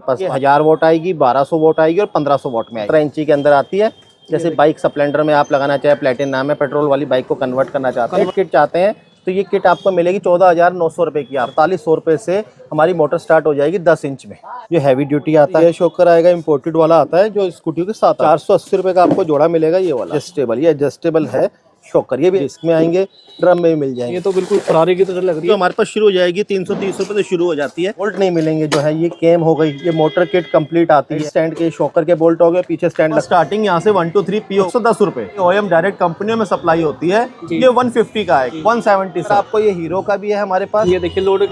पास 1000 vote आएगी, 1200 vote आएगी और 1500 वोट में आएगी। 17 इंची के अंदर आती है। जैसे बाइक स्प्लेंडर में आप लगाना चाहे, प्लेटिनम में पेट्रोल वाली बाइक को कन्वर्ट करना चाहते हैं, किट चाहते हैं, तो ये किट आपको मिलेगी 14,900 रुपये की। 4800 रुपये से हमारी मोटर स्टार्ट हो जाएगी 10 इंच में। जो हैवी ड्यूटी आता है शॉकर आएगा, इम्पोर्टेड वाला आता है जो स्कूटी के साथ 480 रुपये का आपको जोड़ा मिलेगा। ये वाला एडजस्टेबल, ये एडजस्टेबल है शॉकर, ये भी इसमें आएंगे, ड्रम में भी मिल जाएंगे। ये तो बिल्कुल फरारी की तरह लग रही है। तो हमारे पास शुरू हो जाएगी 330 रुपये से शुरू हो जाती है। बोल्ट नहीं मिलेंगे, जो है ये केम हो गई, ये मोटर किट कंप्लीट आती है। स्टैंड के शॉकर के बोल्ट हो गए, पीछे स्टैंड। स्टार्टिंग यहाँ से 1 2 3 PO 110 रुपये। OEM डायरेक्ट कंपनियों में सप्लाई होती है। ये 150 का है, 170 आपको। ये हीरो का भी है हमारे पास। ये देखिए लोड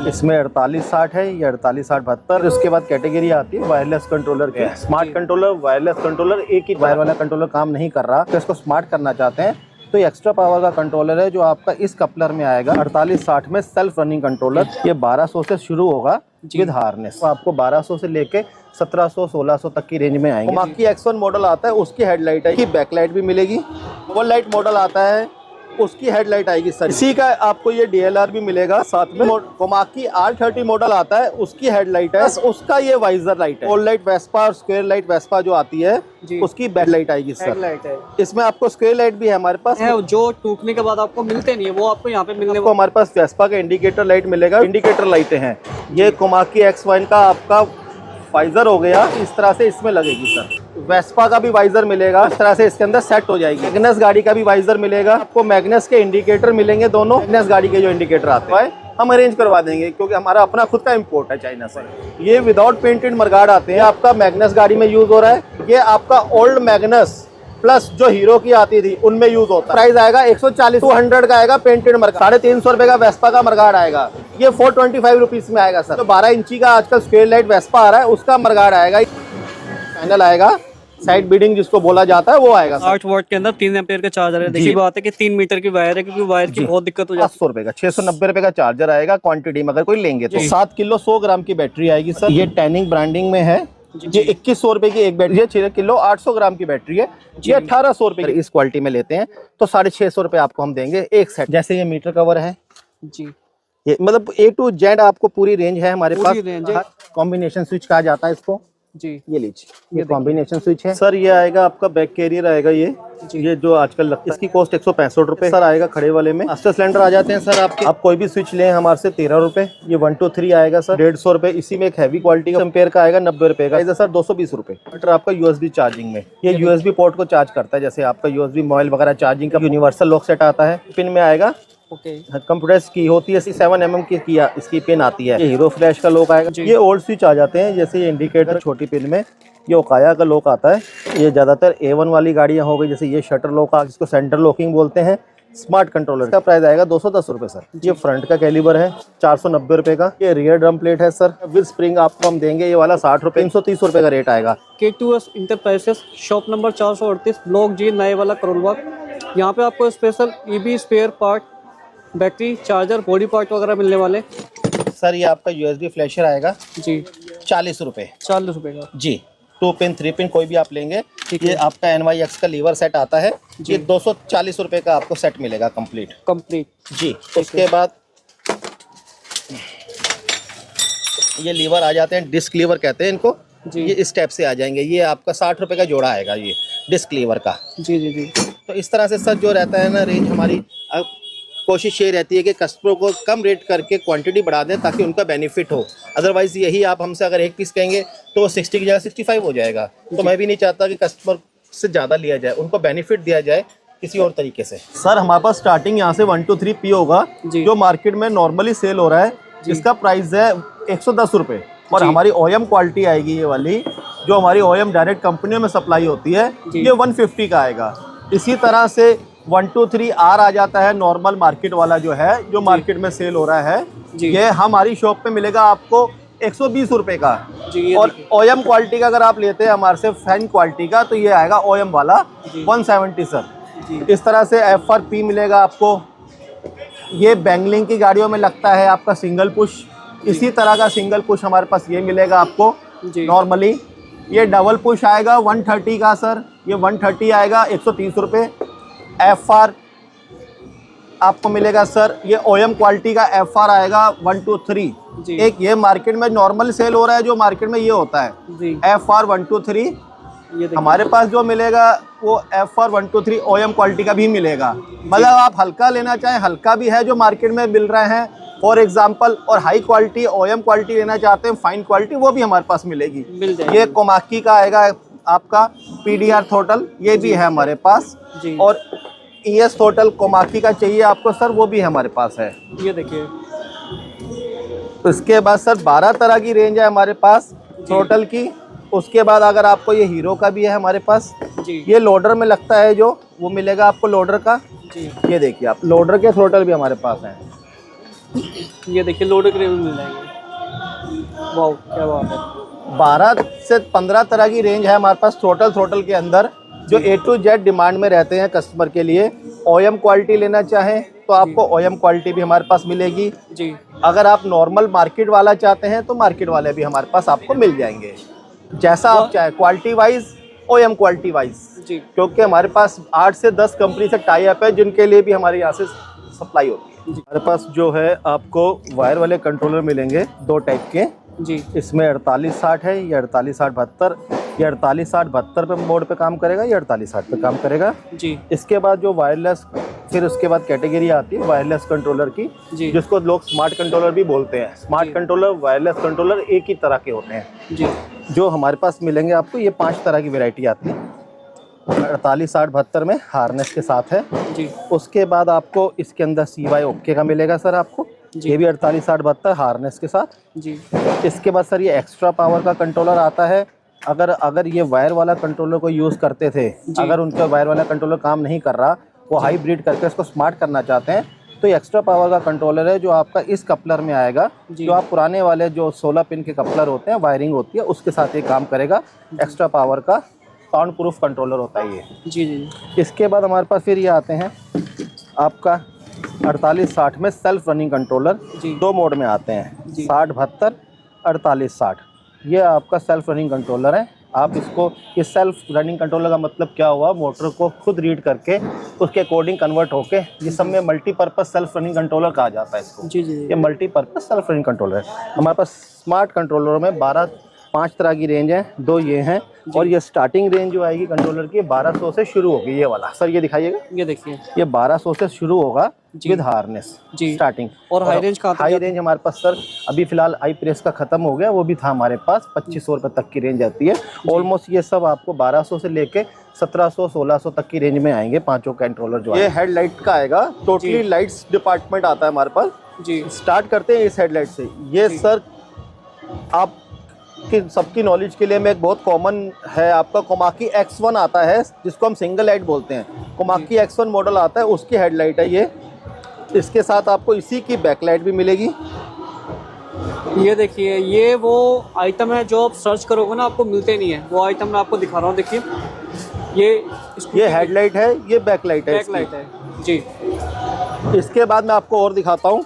इसमें 4860 है, ये 4860-72। उसके बाद कैटेगरी आती है वायरलेस कंट्रोलर के। स्मार्ट कंट्रोलर, वायरलेस कंट्रोलर, एक ही वायर वाला कंट्रोलर काम नहीं कर रहा, तो इसको स्मार्ट करना चाहते हैं तो एक्स्ट्रा पावर का कंट्रोलर है जो आपका इस कपलर में आएगा। 4860 में सेल्फ रनिंग कंट्रोलर। ये 1200 से शुरू होगा विद हार्नेस। तो आपको 1200 से लेके 1700-1600 तक की रेंज में आएंगे। माकी X1 मॉडल आता है, उसकी हेडलाइट है, बैकलाइट भी मिलेगी। ओवर लाइट मॉडल आता है, उसकी हेडलाइट आएगी सर। इसी का आपको ये DLR भी मिलेगा साथ में। कोमाकी R30 मॉडल आता है, उसकी हेडलाइट है, उसका ये वाइजर लाइट है। ऑल लाइट वेस्पा और स्क्वायर लाइट वेस्पा जो आती है उसकी बैकलाइट आएगी सर। लाइट है। इसमें आपको स्क्वायर लाइट भी है हमारे पास है, जो टूटने के बाद आपको मिलते नहीं है, वो आपको यहाँ पे मिलने को। हमारे पास वेस्पा का इंडिकेटर लाइट मिलेगा, इंडिकेटर लाइटें हैं। ये कोमाकी X1 का आपका वाइजर हो गया, इस तरह से इसमें लगेगी सर। वेस्पा का भी वाइजर मिलेगा, इस तरह से इसके अंदर सेट हो जाएगी। मैग्नस गाड़ी का भी वाइजर मिलेगा आपको। मैग्नस के इंडिकेटर मिलेंगे दोनों। मैग्नस गाड़ी के जो इंडिकेटर आते हैं हम अरेंज करवा देंगे, क्योंकि हमारा अपना खुद का इंपोर्ट है चाइना से। ये विदाउट पेंटेड मडगार्ड आते हैं, आपका मैग्नस गाड़ी में यूज हो रहा है। ये आपका ओल्ड मैग्नस प्लस जो हीरो की आती थी उनमें यूज होता है। प्राइस आएगा 140 200 का आएगा पेंटेड मरगार्ड। 350 रुपए का वेस्पा का मरगार्ड आएगा, ये 425 रुपीज में आएगा सर। तो 12 इंची का आजकल स्क्वायर लाइट वेस्पा आ रहा है, उसका मरगार्ड आएगा। पैनल आएगा, साइड बीडिंग जिसको बोला जाता है वो आएगा। 8 वॉट के अंदर 3 एम्पेयर का चार्जर है। देखिए बात है कि 3 मीटर की वायर है, क्योंकि वायर की बहुत दिक्कत हो जाती है। 800 रुपए का 690 रुपए का चार्जर आएगा क्वांटिटी में अगर कोई लेंगे तो। 7 किलो 100 ग्राम की बैटरी आएगी सर। ये टैनिंग ब्रांडिंग में है। ये 2100 रुपए की एक बैटरी है। 6 किलो 800 ग्राम की बैटरी है। ये 1800 रुपए इस क्वालिटी में लेते हैं तो 650 रुपए आपको हम देंगे एक सेट। जैसे ये मीटर कवर है जी, ये मतलब A to Z आपको पूरी रेंज है हमारे पास। कॉम्बिनेशन स्विच कहा जाता है इसको जी। ये लीजिए, ये कॉम्बिनेशन स्विच है सर। ये आएगा आपका बैक कैरियर आएगा ये जो आजकल लगता है। इसकी कॉस्ट 165 रुपए सर आएगा खड़े वाले में। मास्टर सिलेंडर आ जाते हैं सर आपके। आप कोई भी स्विच लें हमारे से 13 रुपए। ये 1 2 3 आएगा सर 150 रुपए। इसी में एक हैवी क्वालिटी का एम्पेयर का आएगा 90 रुपए का सर 220 रुपए। आपका USB चार्जिंग में, ये USB पोर्ट को चार्ज करता है। जैसे आपका USB मोबाइल वगैरह चार्जिंग का यूनिवर्सल लॉक सेट आता है। पिन में आएगा कंप्यूटर्स की होती है 7 mm की इसकी पिन आती है। ये हीरो फ्लैश का लॉक आएगा। ये ओल्ड स्विच आ जाते हैं, जैसे ये इंडिकेटर छोटी पिन में। ये ओकाया का लॉक आता है। ये ज्यादातर A1 वाली गाड़ियां हो गई, जैसे ये शटर लॉक जिसको सेंटर लॉकिंग बोलते हैं। स्मार्ट कंट्रोलर का प्राइस आएगा 210 रुपए सर। ये फ्रंट का कैलिबर है 490 रुपए का। ये रियर ड्रम प्लेट है सर विद स्प्रिंग आपको हम देंगे ये वाला 60 रुपए। 330 रुपए का रेट आएगा। K2S enterprises, shop number 438, block G, नए वाला करोल बाग। यहाँ पे आपको special EV spare part, battery, charger, body part वगैरह मिलने वाले सर। ये आपका USB फ्लैशर आएगा जी 40 रुपए। 40 रुपए का जी। 2 पिन 3 पिन कोई भी आप लेंगे। ये आपका NYX का लीवर सेट आता है। ये 240 रुपए का आपको सेट मिलेगा कंप्लीट जी। उसके बाद ये लीवर आ जाते हैं, डिस्क लीवर कहते हैं इनको जी। ये इस टाइप से आ जाएंगे। ये आपका 60 रुपए का जोड़ा आएगा ये डिस्क लीवर का जी जी जी। तो इस तरह से सर जो रहता है ना रेंज हमारी, कोशिश ये रहती है कि कस्टमर को कम रेट करके क्वांटिटी बढ़ा दें ताकि उनका बेनिफिट हो। अदरवाइज यही आप हमसे अगर एक पीस कहेंगे तो 60 की जगह 65 हो जाएगा। तो मैं भी नहीं चाहता कि कस्टमर से ज़्यादा लिया जाए, उनको बेनिफिट दिया जाए किसी और तरीके से। सर हमारे पास स्टार्टिंग यहाँ से 1 2 3 P होगा जो मार्केट में नॉर्मली सेल हो रहा है। इसका प्राइस है 110 रुपये। और हमारी OEM क्वालिटी आएगी ये वाली, जो हमारी OEM डायरेक्ट कंपनियों में सप्लाई होती है, ये 150 का आएगा। इसी तरह से 1 2 3 R आ जाता है नॉर्मल मार्केट वाला जो है, जो मार्केट में सेल हो रहा है। ये हमारी शॉप पे मिलेगा आपको 120 रुपए का। और OEM क्वालिटी का अगर आप लेते हैं हमारे से फैन क्वालिटी का तो ये आएगा OEM वाला 170 सर। इस तरह से FRP मिलेगा आपको। ये बैंगलिंग की गाड़ियों में लगता है आपका सिंगल पुश। इसी तरह का सिंगल पुश हमारे पास ये मिलेगा आपको नॉर्मली। ये डबल पुश आएगा 130 का सर। ये 130 आएगा 130 रुपये। आपको मिलेगा सर ये ओएम क्वालिटी का FR आएगा 123। जी। एक ये मार्केट में नॉर्मल सेल हो रहा है, जो मार्केट में ये होता है जी। FR 123। ये देखिए। हमारे पास जो मिलेगा वो FR 123 OEM क्वालिटी का भी मिलेगा। मतलब आप हल्का लेना चाहें हल्का भी है जो मार्केट में मिल रहे हैं फॉर एग्जांपल, और हाई क्वालिटी OEM क्वालिटी लेना चाहते हैं फाइन क्वालिटी, वो भी हमारे पास मिलेगी। मिल जाएगी। ये कोमाकी का आएगा आपका PDR थ्रोटल, ये भी है हमारे पास। जी। और ES थ्रोटल कोमाकी का चाहिए आपको सर, वो भी हमारे पास है। ये देखिए। उसके बाद सर 12 तरह की रेंज है हमारे पास थ्रोटल की। उसके बाद अगर आपको ये हीरो का भी है हमारे पास। जी। ये लोडर में लगता है जो, वो मिलेगा आपको लोडर का। जी। ये देखिए आप, लोडर के थ्रोटल भी हमारे पास हैं। ये देखिए लोडर के रेंज मिल जाएंगे। वाह क्या बात है। 12 से 15 तरह की रेंज है हमारे पास थ्रोटल के अंदर, जो A to Z डिमांड में रहते हैं कस्टमर के लिए। OEM क्वालिटी लेना चाहें तो आपको OEM क्वालिटी भी हमारे पास मिलेगी। जी। अगर आप नॉर्मल मार्केट वाला चाहते हैं तो मार्केट वाले भी हमारे पास आपको मिल जाएंगे, जैसा आप चाहें, quality wise OEM quality wise. जी। क्योंकि हमारे पास 8 से 10 कंपनी से टाई अप है, जिनके लिए भी हमारे यहाँ से सप्लाई होती है। हमारे पास जो है आपको वायर वाले कंट्रोलर मिलेंगे 2 टाइप के। जी। इसमें 4860 है, ये 4860-72। ये 4860-72 पे मोड पे काम करेगा, ये 4860 पे काम करेगा। जी। इसके बाद जो वायरलेस, फिर उसके बाद कैटेगरी आती है वायरलेस कंट्रोलर की, जी। जिसको लोग स्मार्ट कंट्रोलर भी बोलते हैं। स्मार्ट कंट्रोलर, वायरलेस कंट्रोलर एक ही तरह के होते हैं। जी। जो हमारे पास मिलेंगे आपको, ये 5 तरह की वैरायटी आती है 4860-72 में, हार्नेस के साथ है। जी। उसके बाद आपको इसके अंदर CY ओके का मिलेगा सर आपको, ये भी 4860-72 हार्नेस के साथ। जी। इसके बाद सर ये एक्स्ट्रा पावर का कंट्रोलर आता है। अगर ये वायर वाला कंट्रोलर को यूज़ करते थे, अगर उनका वायर वाला कंट्रोलर काम नहीं कर रहा, वो हाइब्रिड करके इसको स्मार्ट करना चाहते हैं, तो ये एक्स्ट्रा पावर का कंट्रोलर है जो आपका इस कपलर में आएगा। जो आप पुराने वाले जो 16 पिन के कपलर होते हैं, वायरिंग होती है, उसके साथ ये काम करेगा। एक्स्ट्रा पावर का साउंड प्रूफ कंट्रोलर होता है ये। जी। जी। इसके बाद हमारे पास फिर ये आते हैं आपका 4860 में सेल्फ रनिंग कंट्रोलर। 2 मोड में आते हैं, 60-72, 4860। ये आपका सेल्फ रनिंग कंट्रोलर है। आप इसको, ये सेल्फ रनिंग कंट्रोलर का मतलब क्या हुआ, मोटर को खुद रीड करके उसके अकॉर्डिंग कन्वर्ट होके, ये सब में मल्टीपर्पज़ सेल्फ रनिंग कंट्रोलर कहा जाता है इसको। जी। जी। ये मल्टीपर्पज़ सेल्फ रनिंग कंट्रोलर है। हमारे पास स्मार्ट कंट्रोलर में 5 तरह की रेंज है, 2 ये हैं। और ये स्टार्टिंग रेंज जो आएगी कंट्रोलर की 1200 से शुरू होगी। ये वाला सर, ये दिखाइएगा, ये देखिए, ये 1200 से शुरू होगा विद हार्नेस स्टार्टिंग। और हाई रेंज का, हाई रेंज हमारे पास सर अभी फिलहाल आई प्रेस का खत्म हो गया, वो भी था हमारे पास। 2500 रुपये तक की रेंज आती है ऑलमोस्ट। ये सब आपको 1200 से लेके 1700-1600 तक की रेंज में आएंगे पांचों कंट्रोलर जो है। ये हेडलाइट का आएगा, टोटली लाइट्स डिपार्टमेंट आता है हमारे पास। जी। स्टार्ट करते हैं इस हेडलाइट से। ये सर आप कि सबकी नॉलेज के लिए मैं, एक बहुत कॉमन है आपका कोमाकी X1 आता है, जिसको हम सिंगल लाइट बोलते हैं। कोमाकी X1 मॉडल आता है, उसकी हेडलाइट है ये। इसके साथ आपको इसी की बैकलाइट भी मिलेगी। ये देखिए, ये वो आइटम है जो आप सर्च करोगे ना आपको मिलते नहीं है, वो आइटम मैं आपको दिखा रहा हूँ। देखिए ये हेडलाइट है, ये बैकलाइट है, बैकलाइट है जी। इसके बाद मैं आपको और दिखाता हूँ।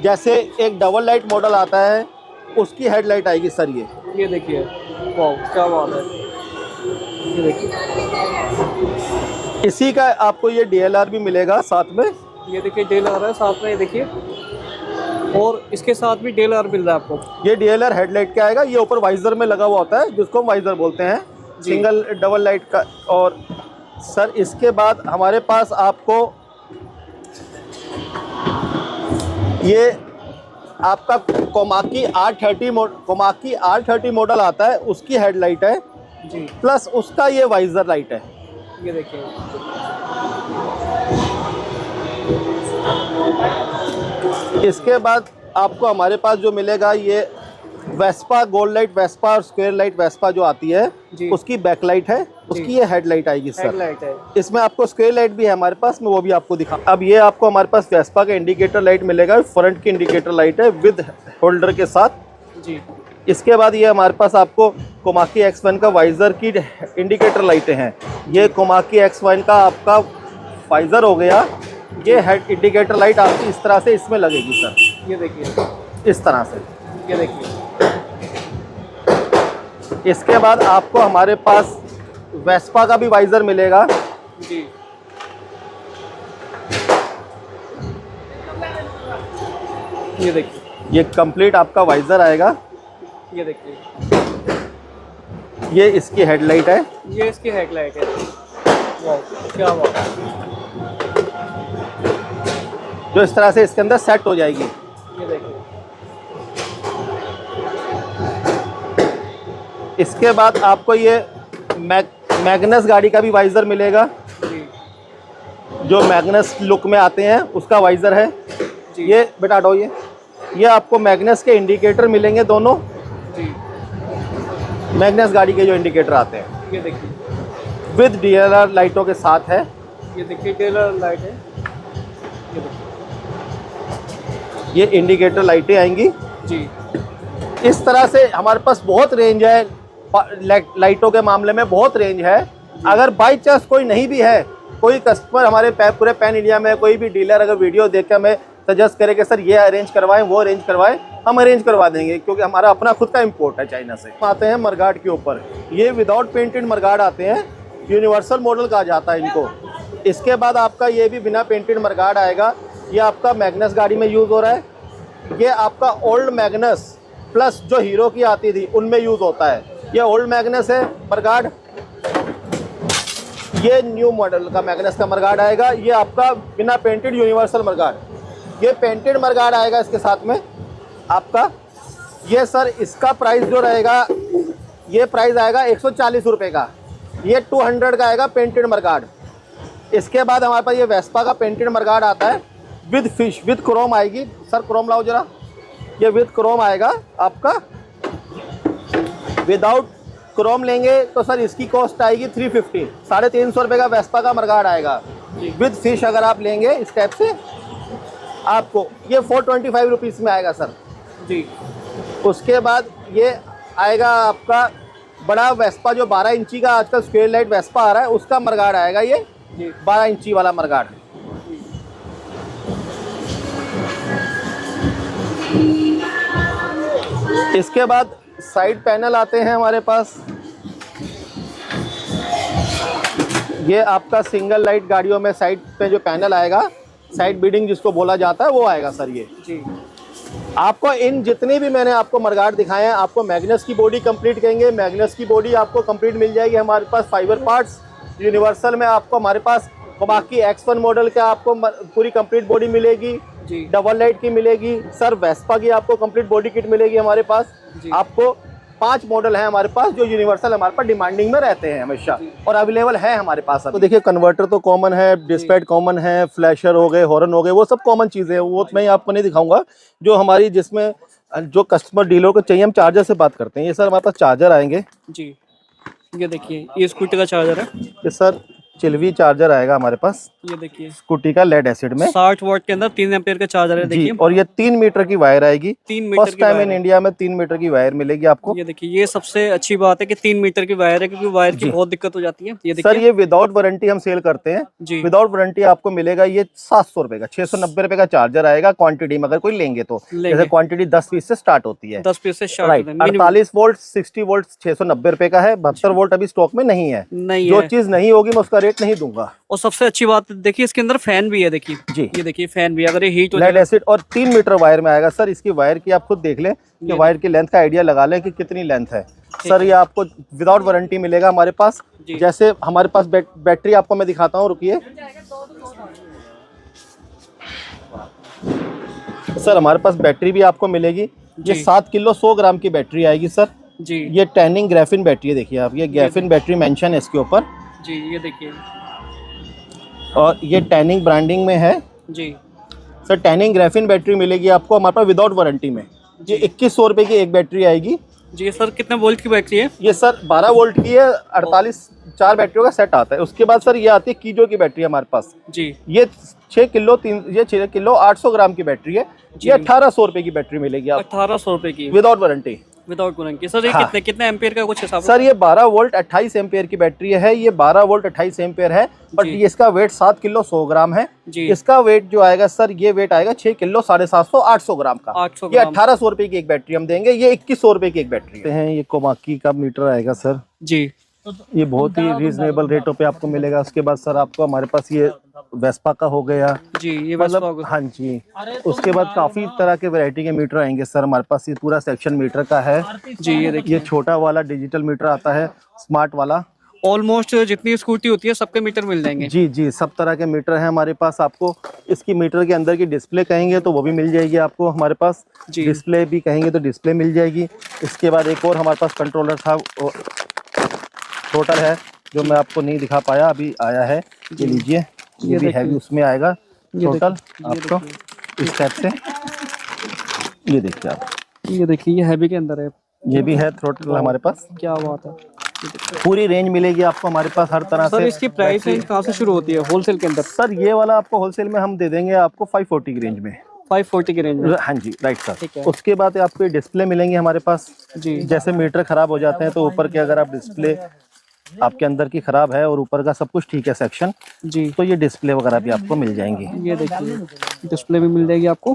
जैसे एक डबल लाइट मॉडल आता है, उसकी हेडलाइट आएगी सर ये देखिए, वाह क्या बात है। ये देखिए, इसी का आपको ये DLR भी मिलेगा साथ में। ये देखिए DLR है साथ में, ये देखिए, और इसके साथ भी DLR मिल रहा है आपको। ये DLR हेडलाइट का आएगा, ये ऊपर वाइजर में लगा हुआ होता है, जिसको हम वाइजर बोलते हैं, सिंगल डबल लाइट का। और सर इसके बाद हमारे पास आपको ये आपका कोमाकी R30 मॉडल आता है, उसकी हेडलाइट है जी, प्लस उसका ये वाइजर लाइट है। ये देखिए, इसके बाद आपको हमारे पास जो मिलेगा, ये वेस्पा गोल्ड लाइट वेस्पा और स्क्वायर लाइट वेस्पा जो आती है, उसकी बैकलाइट है, उसकी ये हेडलाइट आएगी सर। हेडलाइट है। इसमें आपको स्क्वायर लाइट भी है हमारे पास, मैं वो भी आपको दिखा। अब ये आपको हमारे पास वेस्पा का इंडिकेटर लाइट मिलेगा, फ्रंट की इंडिकेटर लाइट है विद होल्डर के साथ जी। इसके बाद ये हमारे पास आपको कोमाकी X1 का वाइजर की इंडिकेटर लाइटें हैं। ये कोमाकी X1 का आपका वाइजर हो गया। ये हेड इंडिकेटर लाइट आपकी इस तरह से इसमें लगेगी सर, ये देखिए, इस तरह से, ये देखिए। इसके बाद आपको हमारे पास वेस्पा का भी वाइजर मिलेगा जी। ये देखिए, ये कंप्लीट आपका वाइजर आएगा। ये देखिए, ये इसकी हेडलाइट है। ये इसकी हेडलाइट है। वाह, क्या बात है। जो इस तरह से इसके अंदर सेट हो जाएगी। ये देखिए, इसके बाद आपको ये मैग्नस गाड़ी का भी वाइजर मिलेगा, जी जो मैग्नस लुक में आते हैं उसका वाइजर है। जी, ये बेटा हटाओ, ये आपको मैग्नस के इंडिकेटर मिलेंगे दोनों, जी, मैग्नस गाड़ी के जो इंडिकेटर आते हैं ये देखिए, विद DLR लाइटों के साथ है। ये देखिए टेलर लाइट है। ये देखिए, ये इंडिकेटर लाइटें आएंगी। जी इस तरह से हमारे पास बहुत रेंज है, लाइटों के मामले में बहुत रेंज है। अगर बाई चांस कोई नहीं भी है, कोई कस्टमर हमारे पूरे पैन इंडिया में कोई भी डीलर अगर वीडियो देख के हमें सजेस्ट करे कि सर ये अरेंज करवाएं, वो अरेंज करवाएं, हम अरेंज करवा देंगे, क्योंकि हमारा अपना खुद का इंपोर्ट है चाइना से। आते हैं मरगार्ड के ऊपर, ये विदाउट पेंटेड मरगार्ड आते हैं, यूनिवर्सल मॉडल कहा जाता है इनको। इसके बाद आपका ये भी बिना पेंटेड मरगार्ड आएगा। ये आपका मैग्नस गाड़ी में यूज़ हो रहा है। ये आपका ओल्ड मैग्नस प्लस जो हीरो की आती थी उनमें यूज़ होता है। ये ओल्ड मैग्नस है मरगार्ड, ये न्यू मॉडल का मैग्नस का मरगार्ड आएगा। ये आपका बिना पेंटेड यूनिवर्सल मरगार्ड। ये पेंटेड मरगार्ड आएगा इसके साथ में आपका। ये सर इसका प्राइस जो रहेगा, ये प्राइस आएगा 140 रुपये का। ये 200 का आएगा पेंटेड मरगार्ड। इसके बाद हमारे पास ये वेस्पा का पेंटेड मरगार्ड आता है विद फिश, विद क्रोम आएगी। सर क्रोम लाओ जरा। ये विद क्रोम आएगा आपका। विदाउट क्रोम लेंगे तो सर इसकी कॉस्ट आएगी 350, 350 रुपये का वेस्पा का मरगार्ड आएगा। विद फिश अगर आप लेंगे इस टाइप से आपको ये 425 रुपीज़ में आएगा सर जी। उसके बाद ये आएगा आपका बड़ा वेस्पा, जो 12 इंची का आजकल स्क्वायर लाइट वेस्पा आ रहा है, उसका मरगार्ड आएगा ये 12 इंची वाला मरगार्ड। इसके बाद साइड पैनल आते हैं हमारे पास। ये आपका सिंगल लाइट गाड़ियों में साइड पे जो पैनल आएगा, साइड बीडिंग जिसको बोला जाता है, वो आएगा सर। ये जी आपको इन जितने भी मैंने आपको मरगार्ड दिखाए हैं, आपको मैग्नस की बॉडी कंप्लीट कहेंगे, मैग्नस की बॉडी आपको कंप्लीट मिल जाएगी हमारे पास। फाइबर पार्ट्स यूनिवर्सल में आपको हमारे पास बाकी X1 मॉडल का आपको पूरी कंप्लीट बॉडी मिलेगी जी। डबल लाइट की मिलेगी सर। वेस्पा की आपको कंप्लीट बॉडी किट मिलेगी हमारे पास। आपको 5 मॉडल हैं हमारे पास जो यूनिवर्सल हमारे पास डिमांडिंग में रहते हैं हमेशा और अवेलेबल है हमारे पास। तो देखिए कन्वर्टर तो कॉमन है, डिस्पैच कॉमन है, फ्लैशर हो गए, हॉर्न हो गए, वो सब कॉमन चीज़ें हैं। वो मैं आपको नहीं दिखाऊंगा। जो हमारी जिसमें जो कस्टमर डीलर को चाहिए, हम चार्जर से बात करते हैं। ये सर हमारे पास चार्जर आएंगे जी। ये देखिए ये स्कूटी का चार्जर है। ये सर चिल्वी चार्जर आएगा हमारे पास। ये देखिए स्कूटी का लेड एसिड में 60 वॉट के अंदर 3 एम्पियर का चार्जर है। देखिए और ये 3 मीटर की वायर आएगी। 3 metre first time in India में 3 मीटर की वायर मिलेगी आपको। ये देखिए ये सबसे अच्छी बात है कि 3 मीटर की वायर है, क्योंकि वायर की बहुत दिक्कत हो जाती है। ये देखिए सर ये विदाउट वारंटी हम सेल करते हैं जी। विदाउट वारंटी आपको मिलेगा ये 700 रुपए का। 690 रुपए का चार्जर आएगा क्वांटिटी में अगर कोई लेंगे तो। जैसे क्वांटिटी 10 पीस से स्टार्ट होती है। 10 पीस से स्टार्ट राइट। 48 वोल्ट 60 वोल्ट 690 रुपए का है। 72 वोल्ट अभी स्टॉक में नहीं है। जो चीज नहीं होगी मैं उसका रेट नहीं दूंगा। और सबसे अच्छी बात देखिए इसके अंदर फैन भी है। देखिए जी ये देखिए फैन भी, अगर ये हीट हो लेड एसिड और 3 मीटर वायर में आएगा सर। इसकी वायर की आप खुद देख लें कि वायर की लेंथ का आइडिया लगा लें कि कितनी लेंथ है सर। ये आपको विदाउट वारंटी मिलेगा हमारे पास। जैसे हमारे पास बैटरी आपको मैं दिखाता हूँ, रुकिए सर। हमारे पास बैटरी भी आपको मिलेगी। ये 7 किलो 100 ग्राम की बैटरी आएगी सर जी। ये टैनिंग ग्राफिन बैटरी है। देखिए आप, ये ग्राफिन बैटरी मेंशन है इसके ऊपर जी। ये देखिए और ये टैनिंग ब्रांडिंग में है जी सर। टैनिंग ग्राफिन बैटरी मिलेगी आपको हमारे पास विदाउट वारंटी में। ये 2100 रुपये की एक बैटरी आएगी जी। सर कितने वोल्ट की बैटरी है? ये सर 12 वोल्ट की है। 48 4 बैटरियों का सेट आता है। उसके बाद सर ये आती है कीजो की बैटरी हमारे पास जी। ये 6 किलो 800 ग्राम की बैटरी है। ये 1800 रुपये की बैटरी मिलेगी आप। 1800 रुपये की without warranty. Without warranty sir. ये कितने एम्पियर का कुछ हिसाब? सर ये 12 वोल्ट 28 एम्पियर की बैटरी है। ये 12 वोल्ट 28 एम्पियर है। बट इसका वेट 7 किलो 100 ग्राम है जी। इसका वेट जो आएगा सर, ये वेट आएगा 6 किलो 750 800 ग्राम का। ये 1800 रुपये की एक बैटरी हम देंगे। ये 2100 रुपये की एक बैटरी है। ये कोमाकी का मीटर आएगा सर जी। ये बहुत ही रीजनेबल रेटों पे आपको मिलेगा। उसके बाद सर आपको हमारे पास ये वेस्पा का हो गया जी, ये मतलब हाँ जी। उसके बाद काफी तरह के वैरायटी के मीटर आएंगे सर हमारे पास। ये पूरा सेक्शन मीटर का है जी, ये देखिए ये छोटा वाला डिजिटल मीटर आता है, स्मार्ट वाला। ऑलमोस्ट जितनी स्कूटी होती है सबके मीटर मिल जाएंगे। जी जी, सब तरह के मीटर हैं हमारे पास। आपको इसकी मीटर के अंदर की डिस्प्ले कहेंगे तो वो भी मिल जाएगी आपको हमारे पास। जी। डिस्प्ले भी कहेंगे तो डिस्प्ले मिल जाएगी। इसके बाद एक और हमारे पास कंट्रोलर था, टोटल है जो मैं आपको नहीं दिखा पाया, अभी आया है। ये लीजिए, ये भी हैवी उसमें आएगा टोटल आपको इस टाइप से। ये देखिए आप, ये देखिए ये हैवी के अंदर है। ये भी है थ्रोटल हमारे पास। क्या बात है, पूरी रेंज मिलेगी आपको हमारे पास हर तरह सर से। इसकी प्राइस रेंज कहाँ से शुरू होती है होलसेल के अंदर? सर ये वाला आपको होलसेल में हम दे देंगे आपको 540 की रेंज में। 540 की रेंज में? हाँ जी, राइट ठीक सर। है। उसके बाद आपको ये डिस्प्ले मिलेंगे हमारे पास। जी जैसे मीटर खराब हो जाते हैं तो ऊपर के अगर आप डिस्प्ले आपके अंदर की खराब है और ऊपर का सब कुछ ठीक है सेक्शन, जी, तो ये डिस्प्ले वगैरह भी आपको मिल जाएंगी। ये देखिए डिस्प्ले भी मिल जाएगी आपको।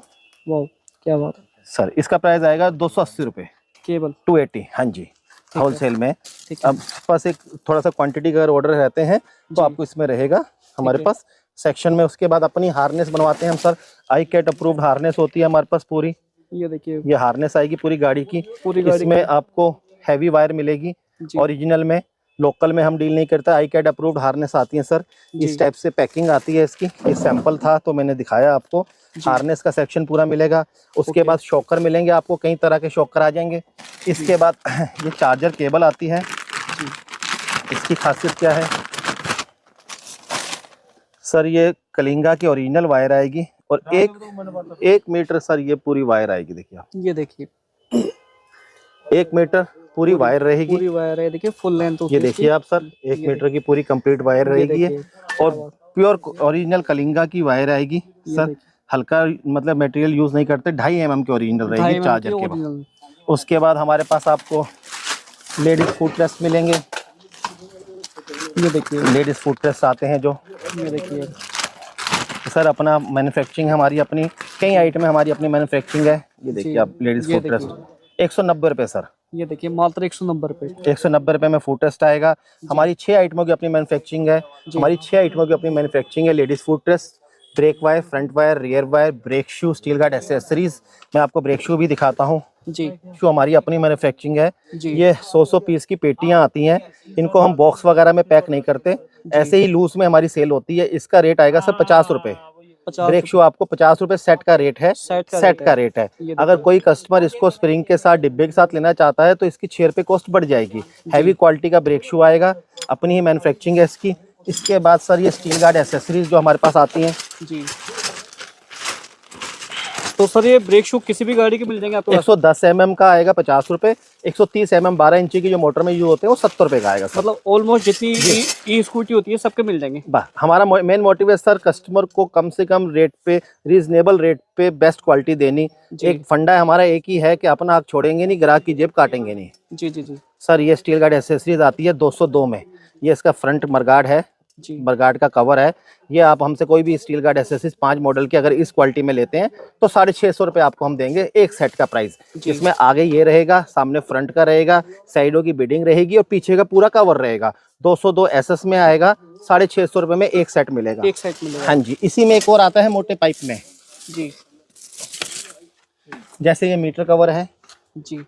वाह क्या बात है। सर इसका प्राइस आएगा 280 रुपये, केबल 280। हाँ जी, होलसेल में। ठीक है। अब पास एक थोड़ा सा क्वांटिटी का अगर ऑर्डर रहते हैं तो आपको इसमें रहेगा हमारे पास सेक्शन में। उसके बाद अपनी हार्नेस बनवाते हैं हम सर। आई कैट अप्रूव्ड हार्नेस होती है हमारे पास पूरी। ये देखिए ये हार्नेस आएगी पूरी गाड़ी की। पूरी गाड़ी इसमें आपको हैवी वायर मिलेगी। ओरिजिनल में, लोकल में हम डील नहीं करते। आई कैट अप्रूव्ड हार्नेस आती है सर। इस टाइप से पैकिंग आती है इसकी। ये सैंपल था तो मैंने दिखाया आपको। हार्नेस का सेक्शन पूरा मिलेगा। उसके बाद शॉकर मिलेंगे आपको, कई तरह के शॉकर आ जाएंगे। इसके बाद ये चार्जर केबल आती है। इसकी खासियत क्या है सर, ये कलिंगा की ओरिजिनल वायर आएगी और एक मीटर सर ये पूरी वायर आएगी। देखिए आप, ये देखिए 1 मीटर पूरी वायर रहेगी। पूरी वायर है, देखिए फुल लेंथ। ये देखिए आप सर, 1 मीटर की पूरी कंप्लीट वायर रहेगी और प्योर ओरिजिनल कलिंगा की वायर आएगी सर। हल्का मतलब मटेरियल यूज नहीं करते। 2.5 mm की ओरिजिनल रहेगी चार्जर के बाद। उसके बाद हमारे पास आपको लेडीज फुट रेस्ट मिलेंगे। ये देखिए लेडीज फुट रेस्ट आते हैं जो, ये देखिए सर अपना मैन्युफैक्चरिंग हमारी अपनी, कई आइटम हमारी अपनी मैन्युफैक्चरिंग है। ये देखिए आप, लेडीज फुट रेस्ट 190 रुपये सर। ये देखिए मात्र 190 रुपये। 190 रुपये में फुट रेस्ट आएगा। हमारी 6 आइटमों की अपनी मैन्युफैक्चरिंग है। हमारी 6 आइटमों की अपनी मैन्युफैक्चरिंग है। Ladies foot rest, brake wire, front wire, rear wire, brake shoe, steel guard accessories. मैं आपको ब्रेक शू भी दिखाता हूँ जी। शू हमारी अपनी मैन्युफैक्चरिंग है। जी। ये 100 पीस की पेटियां आती हैं। इनको हम बॉक्स वगैरह में पैक नहीं करते, ऐसे ही लूज में हमारी सेल होती है। इसका रेट आएगा सर 50 रुपये। ब्रेक शू आपको 50 रुपये सेट का रेट है। सेट का रेट है। अगर कोई कस्टमर इसको स्प्रिंग के साथ, डिब्बे के साथ लेना चाहता है तो इसकी 6 रुपये कॉस्ट बढ़ जाएगी। हैवी क्वालिटी का ब्रेक शू आएगा, अपनी ही मैन्युफैक्चरिंग है इसकी। इसके बाद सर ये स्टील गार्ड एसेसरीज जो हमारे पास आती हैं जी। तो सर ये ब्रेक शू किसी भी गाड़ी के मिल जाएंगे आपको? 110 mm का आएगा 50 रुपये। 130 mm 12 इंची की जो मोटर में यूज होते हैं वो 70 रुपये का आएगा सर। मतलब ऑलमोस्ट जितनी ई स्कूटी होती है सबके मिल जाएंगे। हमारा मेन मोटिव है सर कस्टमर को कम से कम रेट पे, रीजनेबल रेट पे बेस्ट क्वालिटी देनी। एक फंडा है हमारा, एक ही है कि अपना आग छोड़ेंगे नहीं, ग्राहक की जेब काटेंगे नहीं। जी जी जी सर ये स्टील गार्ड एसेसरीज आती है 202 में। ये इसका फ्रंट मरगार्ड है, मरगार्ड का कवर है। ये आप हमसे कोई भी स्टील गार्ड एसेसरीज 5 मॉडल की अगर इस क्वालिटी में लेते हैं तो 650 रुपये आपको हम देंगे एक सेट का प्राइस। इसमें आगे ये रहेगा, सामने फ्रंट का रहेगा, साइडों की बिडिंग रहेगी और पीछे का पूरा कवर रहेगा। 202 SS में आएगा, 650 रुपये में एक सेट मिलेगा। एक सेट मिलेगा। हाँ जी। इसी में एक और आता है मोटे पाइप में जी। जैसे ये मीटर कवर है जी।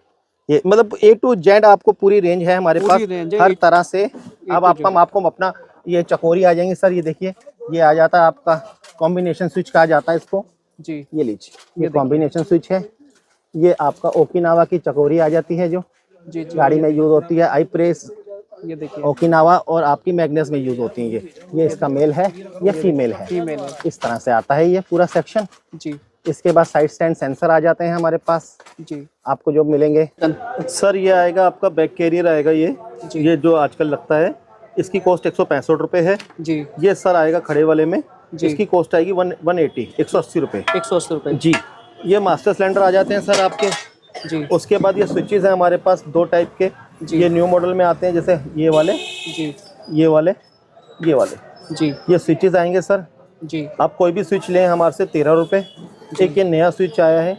ये मतलब A to Z आपको पूरी रेंज है हमारे पास हर तरह से। अब आपको अपना ये चकोरी आ जाएंगे सर। ये देखिए, ये आ जाता है आपका कॉम्बिनेशन स्विच कहा जाता है इसको जी। ये लीजिए, ये कॉम्बिनेशन स्विच है। ये आपका ओकिनावा की चकोरी आ जाती है जो जी गाड़ी में यूज होती है। आई प्रेस, ये देखिए ओकिनावा, और आपकी मैग्नेस में यूज होती है। ये इसका मेल है, ये फीमेल है। इस तरह से आता है ये पूरा सेक्शन जी। इसके बाद साइड स्टैंड सेंसर आ जाते हैं हमारे पास जी, आपको जो मिलेंगे सर। ये आएगा आपका बैक कैरियर आएगा ये जो आजकल लगता है। इसकी कॉस्ट 165 रुपये है जी। ये सर आएगा खड़े वाले में, इसकी कॉस्ट आएगी 180 180 रुपये। 180 रुपये जी। ये मास्टर सिलेंडर आ जाते हैं सर आपके जी। उसके बाद ये स्विचेस हैं हमारे पास 2 टाइप के जी। ये न्यू मॉडल में आते हैं, जैसे ये वाले जी, ये वाले जी। ये स्विचेस आएंगे सर जी। आप कोई भी स्विच लें हमारे से 13 रुपये। एक ये नया स्विच आया है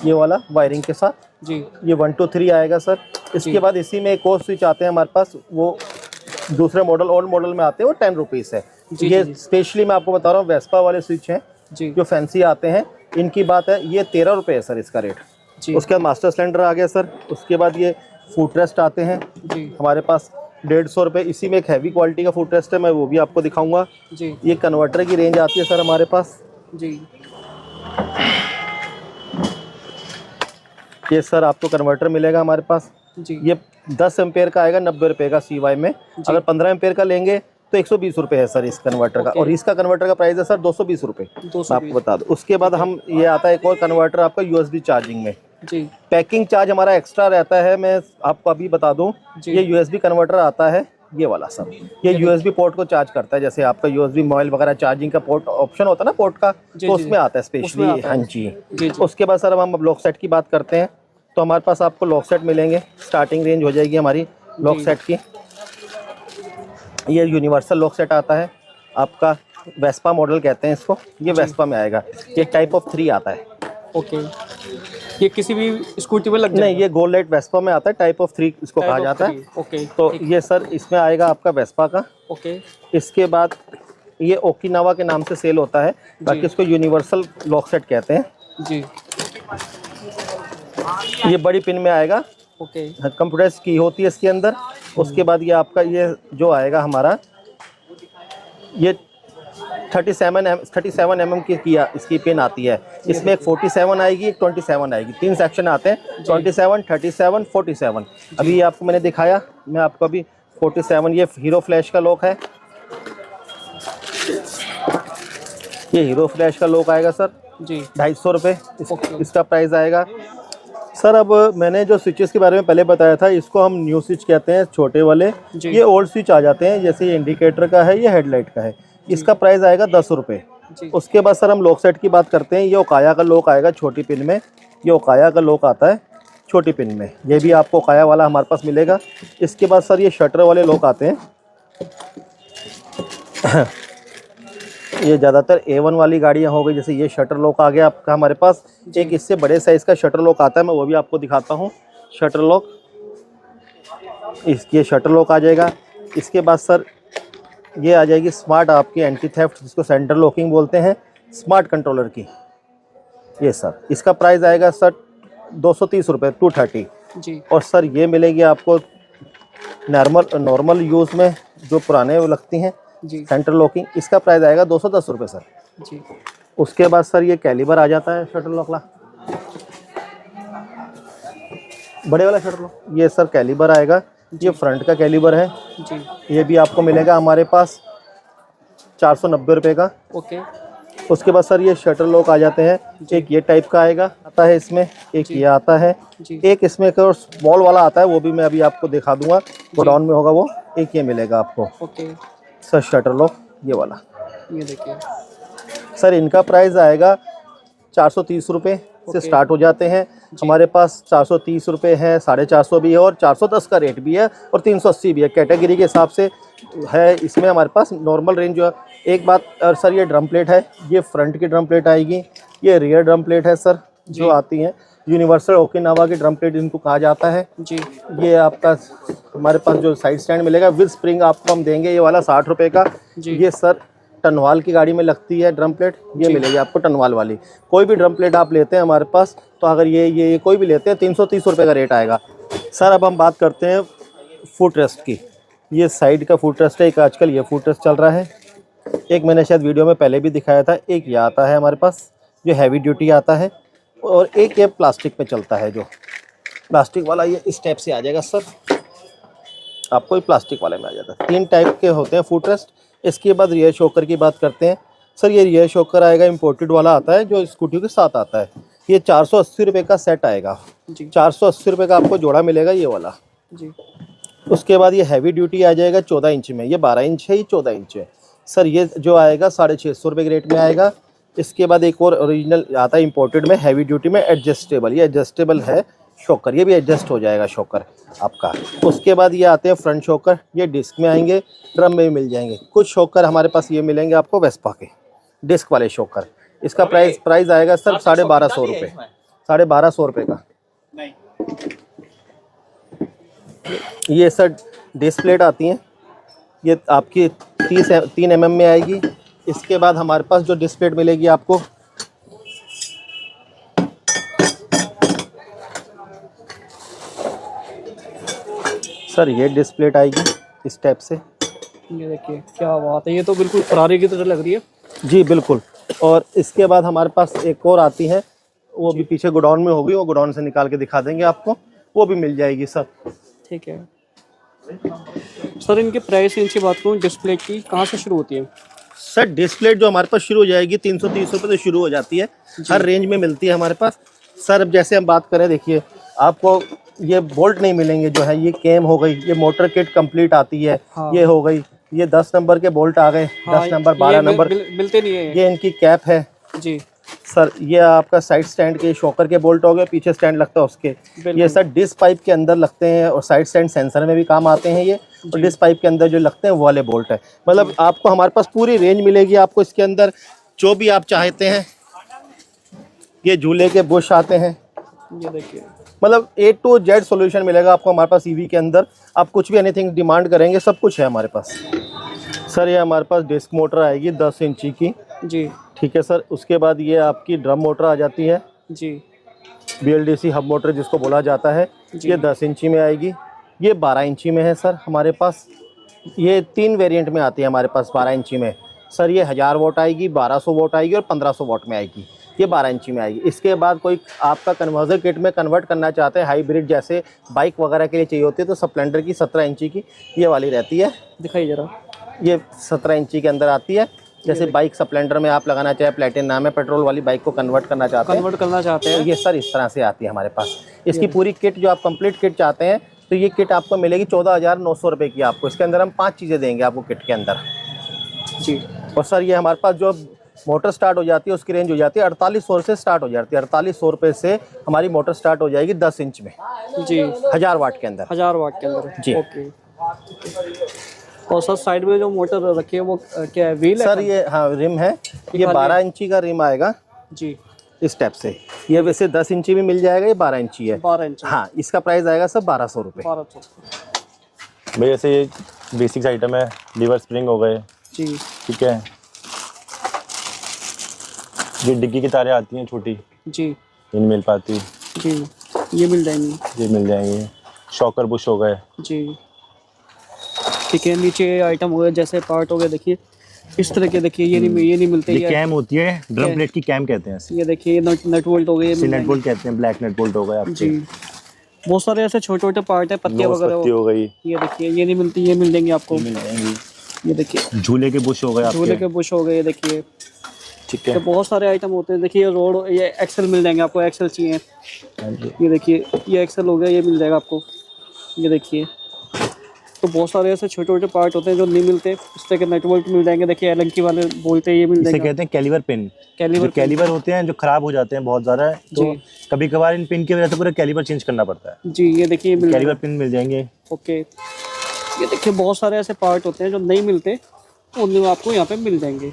ये वाला वायरिंग के साथ जी। ये 1 to 3 आएगा सर। इसके बाद इसी में एक और स्विच आते हैं हमारे पास, वो दूसरे मॉडल ओल्ड मॉडल में आते हैं वो 10 रुपीज़ है। ये स्पेशली मैं आपको बता रहा हूँ वेस्पा वाले स्विच हैं जी जो फैंसी आते हैं, इनकी बात है, ये 13 रुपये है सर इसका रेट जी। उसके बाद मास्टर सिलेंडर आ गया सर। उसके बाद ये फुट रेस्ट आते हैं जी हमारे पास 150 रुपये। इसी में एक हैवी क्वालिटी का फुट रेस्ट है, मैं वो भी आपको दिखाऊंगा। जी ये कन्वर्टर की रेंज आती है सर हमारे पास। जी ये सर आपको कन्वर्टर मिलेगा हमारे पास। जी। ये 10 एम्पेयर का आएगा 90 रुपये का CY में। अगर 15 एम्पेयर का लेंगे तो 120 रुपये है सर इस कन्वर्टर का। और इसका कन्वर्टर का प्राइस है सर 220 रुपये, मैं आपको बता दूँ। उसके बाद हम ये आता है एक और कन्वर्टर आपका USB चार्जिंग में। जी पैकिंग चार्ज हमारा एक्स्ट्रा रहता है, मैं आपको अभी बता दूं। ये USB कन्वर्टर आता है ये वाला सर, ये USB पोर्ट को चार्ज करता है। जैसे आपका USB मोबाइल वगैरह चार्जिंग का पोर्ट ऑप्शन होता है ना पोर्ट का, तो उसमें आता है स्पेशली। हाँ जी। उसके बाद सर हम लॉक सेट की बात करते हैं तो हमारे पास आपको लॉक सेट मिलेंगे। स्टार्टिंग रेंज हो जाएगी हमारी लॉक सेट की। ये यूनिवर्सल लॉक सेट आता है आपका, वेस्पा मॉडल कहते हैं इसको, ये वेस्पा में आएगा। ये टाइप ऑफ 3 आता है। ओके, ये किसी भी स्कूटी में लग जाएगा? नहीं, ये गोल्ड लाइट वेस्पा में आता है, टाइप ऑफ 3 इसको कहा जाता है। ओके, तो ये सर इसमें आएगा आपका वेस्पा का। ओके। इसके बाद ये ओकिनावा के नाम से सेल होता है, बाकी इसको यूनिवर्सल लॉक सेट कहते हैं जी। ये बड़ी पिन में आएगा। ओके। कंप्यूटर्स की होती है इसके अंदर। उसके बाद ये आपका ये जो आएगा हमारा, ये 37 mm की इसकी पिन आती है। इसमें एक 47 आएगी, एक 27 आएगी। 3 सेक्शन आते हैं, 27, 37, 47। अभी ये आपको मैंने दिखाया, मैं आपको अभी 47, ये हीरो फ्लैश का लॉक है। ये हीरो फ्लैश का लॉक आएगा सर जी, 250 रुपये इसका प्राइस आएगा सर। अब मैंने जो स्विचेस के बारे में पहले बताया था, इसको हम न्यू स्विच कहते हैं, छोटे वाले। ये ओल्ड स्विच आ जाते हैं, जैसे ये इंडिकेटर का है, ये हेडलाइट का है। इसका प्राइस आएगा 10 रुपये। उसके बाद सर हम लॉक सेट की बात करते हैं। ये ओकाया का लॉक आएगा छोटी पिन में, ये ओकाया का लॉक आता है छोटी पिन में, ये भी आपको ओकाया वाला हमारे पास मिलेगा। इसके बाद सर ये शटर वाले लॉक आते हैं ये ज़्यादातर A1 वाली गाड़ियाँ हो गई, जैसे ये शटर लॉक आ गया आपका हमारे पास। एक इससे बड़े साइज़ का शटर लॉक आता है, मैं वो भी आपको दिखाता हूँ। शटर लॉक, ये शटर लॉक आ जाएगा। इसके बाद सर ये आ जाएगी स्मार्ट आपकी एंटी थेफ्ट, जिसको सेंटर लॉकिंग बोलते हैं, स्मार्ट कंट्रोलर की। ये सर इसका प्राइस आएगा सर 230 रुपये, 230 जी। और सर ये मिलेगी आपको नॉर्मल यूज़ में जो पुराने वो लगती हैं जी, सेंटर लॉकिंग। इसका प्राइस आएगा 210 रुपये सर जी। उसके बाद सर ये कैलिबर आ जाता है शटर लॉक ला, बड़े वाला शटर लॉक। ये सर कैलिबर आएगा, ये फ्रंट का कैलिबर है जी। ये भी आपको मिलेगा हमारे पास 490 रुपये का। ओके। उसके बाद सर ये शटर लॉक आ जाते हैं, एक ये टाइप का आएगा आता है इसमें, एक ये आता है, एक इसमें एक और स्मॉल वाला आता है, वो भी मैं अभी आपको दिखा दूंगा, गोडाउन में होगा वो। एक ये मिलेगा आपको ओके सर शटर लॉक, ये वाला। ये देखिए सर इनका प्राइस आएगा 430 रुपये से स्टार्ट हो जाते हैं हमारे पास। 430 रुपये है, 450 भी है, और 410 का रेट भी है, और 380 भी है। कैटेगरी के हिसाब से है इसमें हमारे पास नॉर्मल रेंज जो है। एक बात और सर ये ड्रम प्लेट है, ये फ्रंट की ड्रम प्लेट आएगी, ये रियर ड्रम प्लेट है सर जो आती हैं। यूनिवर्सल ओकिनावा की ड्रम प्लेट इनको कहा जाता है जी। ये आपका हमारे पास जो साइड स्टैंड मिलेगा विद स्प्रिंग आपको हम देंगे, ये वाला 60 रुपये का। ये सर टनवाल की गाड़ी में लगती है ड्रम प्लेट, ये मिलेगी आपको टनवाल वाली। कोई भी ड्रम प्लेट आप लेते हैं हमारे पास, तो अगर ये कोई भी लेते हैं 330 रुपये का रेट आएगा सर। अब हम बात करते हैं फुट रेस्ट की। ये साइड का फुट रेस्ट है, एक आजकल ये फुट रेस्ट चल रहा है, एक मैंने शायद वीडियो में पहले भी दिखाया था। एक ये आता है हमारे पास जो हैवी ड्यूटी आता है, और एक ये प्लास्टिक पे चलता है, जो प्लास्टिक वाला ये इस टाइप से आ जाएगा सर, आपको ये प्लास्टिक वाले में आ जाता है। 3 टाइप के होते हैं फुट रेस्ट। इसके बाद रियर शॉकर की बात करते हैं सर। ये रियर शॉकर आएगा, इम्पोर्टेड वाला आता है जो स्कूटी के साथ आता है। ये 480 रुपये का सेट आएगा, 480 रुपये का आपको जोड़ा मिलेगा ये वाला जी। उसके बाद ये हैवी ड्यूटी आ जाएगा 14 इंच में, ये 12 इंच है, ये 14 इंच है सर। ये जो आएगा 650 रुपये के रेट में आएगा। इसके बाद एक और ओरिजिनल आता है इम्पोर्टेड में हैवी ड्यूटी में, एडजस्टेबल, ये एडजस्टेबल है शॉकर, ये भी एडजस्ट हो जाएगा शॉकर आपका। उसके बाद ये आते हैं फ्रंट शॉकर, ये डिस्क में आएंगे, ड्रम में भी मिल जाएंगे। कुछ शॉकर हमारे पास ये मिलेंगे आपको वेस्पा के डिस्क वाले शॉकर। इसका प्राइस आएगा सर 1250 रुपये, 1250 रुपये का। ये सर डिस्क प्लेट आती हैं, ये आपकी 3 mm में आएगी। इसके बाद हमारे पास जो डिस्क प्लेट मिलेगी आपको, सर ये डिस्क प्लेट आएगी इस टाइप से। ये देखिए क्या बात है, ये तो बिल्कुल फरारी की तरह लग रही है। जी बिल्कुल। और इसके बाद हमारे पास एक और आती है, वो भी पीछे गोडाउन में होगी, वो गोडाउन से निकाल के दिखा देंगे आपको, वो भी मिल जाएगी सर। ठीक है सर, इनके प्राइस रेंज की बात करूँ डिस्प्ले की, कहाँ से शुरू होती है? सर डिस्प्ले जो हमारे पास शुरू हो जाएगी 330 रुपये से शुरू हो जाती है, हर रेंज में मिलती है हमारे पास। सर अब जैसे हम बात करें, देखिए आपको ये बोल्ट नहीं मिलेंगे, जो है ये कैम हो गई, ये मोटर किट कंप्लीट आती है। हाँ। ये हो गई, ये 10 नंबर के बोल्ट आ गए। हाँ, 10 नंबर 12 नंबर मिलते नहीं है। ये इनकी कैप है जी सर। ये आपका साइड स्टैंड के शॉकर के बोल्ट हो गए, पीछे स्टैंड लगता है उसके। ये सर डिस्क पाइप के अंदर लगते हैं और साइड स्टैंड सेंसर में भी काम आते हैं ये। और डिस्क पाइप के अंदर जो लगते हैं वो वाले बोल्ट है। मतलब आपको हमारे पास पूरी रेंज मिलेगी आपको इसके अंदर, जो भी आप चाहते हैं। ये झूले के बुश आते हैं, ये देखिए, मतलब A to Z सॉल्यूशन मिलेगा आपको हमारे पास ईवी के अंदर। आप कुछ भी एनीथिंग डिमांड करेंगे सब कुछ है हमारे पास। सर ये हमारे पास डिस्क मोटर आएगी 10 इंची की। जी ठीक है सर। उसके बाद ये आपकी ड्रम मोटर आ जाती है जी, BLDC हब मोटर जिसको बोला जाता है। ये 10 इंची में आएगी। ये 12 इंची में है सर हमारे पास। ये 3 वेरिएंट में आती है हमारे पास 12 इंची में सर। ये 1000 वोट आएगी, 1200 वोट आएगी और 1500 वोट में आएगी। ये 12 इंची में आएगी। इसके बाद कोई आपका कन्वर्जर किट में कन्वर्ट करना चाहते हैं, हाइब्रिड जैसे बाइक वगैरह के लिए चाहिए होती है, तो स्प्लेंडर की 17 इंची की ये वाली रहती है। दिखाइए जरा। ये 17 इंची के अंदर आती है। जैसे बाइक स्प्लेंडर में आप लगाना चाहे, प्लेटिन नाम है, पेट्रोल वाली बाइक को कन्वर्ट करना चाहते हैं, ये सर इस तरह से आती है हमारे पास। इसकी पूरी किट जो आप कंप्लीट किट चाहते हैं, तो ये किट आपको मिलेगी 14,900 रुपये की आपको। इसके अंदर हम 5 चीज़ें देंगे आपको किट के अंदर जी। और सर ये हमारे पास जो मोटर स्टार्ट हो जाती है उसकी रेंज हो जाती है 4800 से स्टार्ट हो जाती है। 4800 रुपये से हमारी मोटर स्टार्ट हो जाएगी 10 इंच में जी, 1000 वाट के अंदर। 1000 वाट के अंदर जी। ओके। और सर साइड में जो मोटर रखी है वो क्या है, व्हील है सर? ये हाँ रिम है। ये 12 इंची का रिम आएगा जी, इस टाइप से। ये वैसे 10 इंची भी मिल जाएगा, ये 12 इंची है। 12 इंच। हाँ, इसका प्राइस आएगा सर 1200 रुपये। 1200 भाई ऐसे ये बेसिक्स आइटम है। लीवर स्प्रिंग हो गए जी, ठीक है। ये डिग्गी की तारें आती हैं छोटी जी, ये नहीं मिल पाती जी, ये मिल जाएंगी, ये मिल जाएंगी। शॉकर बुश हो गए जी, ठीक है। नीचे आइटम हो गए जैसे पार्ट हो गए, देखिए इस तरह के, देखिए ये नहीं मिलते। ये कैम होती है, ड्रम प्लेट की कैम कहते हैं इसे। ये देखिए नट बोल्ट हो गए, नट बोल्ट कहते हैं, ब्लैक नट बोल्ट हो गए आपके जी। बहुत सारे ऐसे छोटे छोटे पार्ट है, पत्तियां वगैरह हो गई। ये देखिए ये नहीं मिलती, ये मिल जाएंगी आपको। मिल जाएंगी। ये देखिए झूले के बुश हो गए, झूले के बुश हो गए, ये देखिए ठीक है। तो बहुत सारे आइटम होते हैं। देखिए रोड, ये एक्सेल मिल जाएंगे आपको, एक्सेल चाहिए। ये देखिए ये एक्सेल हो गया, ये मिल जाएगा आपको। ये देखिए तो बहुत सारे ऐसे छोटे छोटे पार्ट होते हैं जो नहीं मिलते। इस तरह के नट बोल्ट मिल जाएंगे। देखिए एलंकी वाले बोलते हैं, ये मिल जाएंगे। कहते हैं कैलिवर पिन। कैलिवर होते हैं जो खराब हो जाते हैं बहुत ज़्यादा, तो कभी कभार इन पिन की वजह से पूरा कैलिवर चेंज करना पड़ता है जी। ये देखिए कैलिवर पिन मिल जाएंगे। ओके। ये देखिए बहुत सारे ऐसे पार्ट होते हैं जो नहीं मिलते, उन्हें आपको यहाँ पे मिल जाएंगे।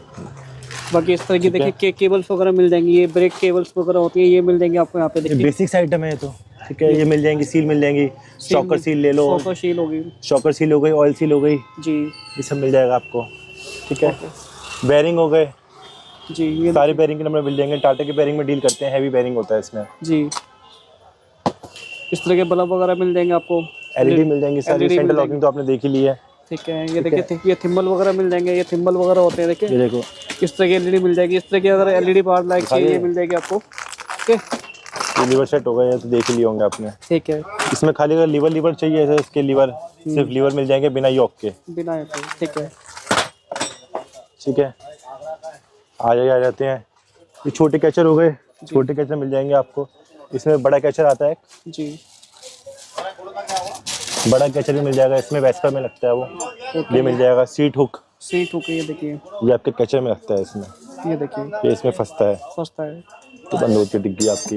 बाकी इस तरह की देखिए केबल्स वगैरह मिल जाएंगी। ये ब्रेक केबल्स वगैरह होती है, ये मिल जाएंगे आपको यहाँ पे। देखिए बेसिक्स आइटम है ये तो ठीक है। ये मिल जाएंगी। सील मिल जाएंगी, शॉकर सील ले लो, शॉकर सील हो गई, शॉकर सील हो गई, ऑयल सील हो गई जी, ये सब मिल जाएगा आपको ठीक है। बेयरिंग हो गए जी, ये सारे बेयरिंग के नंबर मिल जाएंगे। टाटा के बेयरिंग में डील करते हैं, हैवी बेयरिंग होता है इसमें जी। इस तरह के बल्ब वगैरह मिल जाएंगे आपको। एलईडी मिल जाएंगी सारी। सेंटर लॉकिंग तो आपने देख ही ली है ठीक है। ये देखिए ये थिम्बल वगैरह मिल जाएंगे। ये थिम्बल वगैरह होते हैं, देखिए ये देखो इस तरह की एलईडी मिल जाएगी। इस तरह की अगर एलईडी पावर लाइट चाहिए, ये मिल जाएगी आपको। ठीक है, ये लीवर सेट हो गए, ये तो देख ही लिए होंगे आपने। ठीक है। इसमें खाली अगर लीवर चाहिए ऐसे इसके लीवर सिर्फ लीवर मिल जाएंगे बिना योक के, बिना। ठीक है, ठीक है। आ जाते हैं। ये छोटे कैचर हो गए, छोटे कैचर मिल जाएंगे आपको। इसमें बड़ा कैचर आता है जी, बड़ा कैचर भी मिल जाएगा इसमें, वेस्पर में लगता है वो, ये मिल जाएगा। सीट हुक ये देखिए, ये आपके कैचर में लगता है इसमें, ये देखिए ये इसमें फंसता है तो बंद होती है डिग्गी आपकी।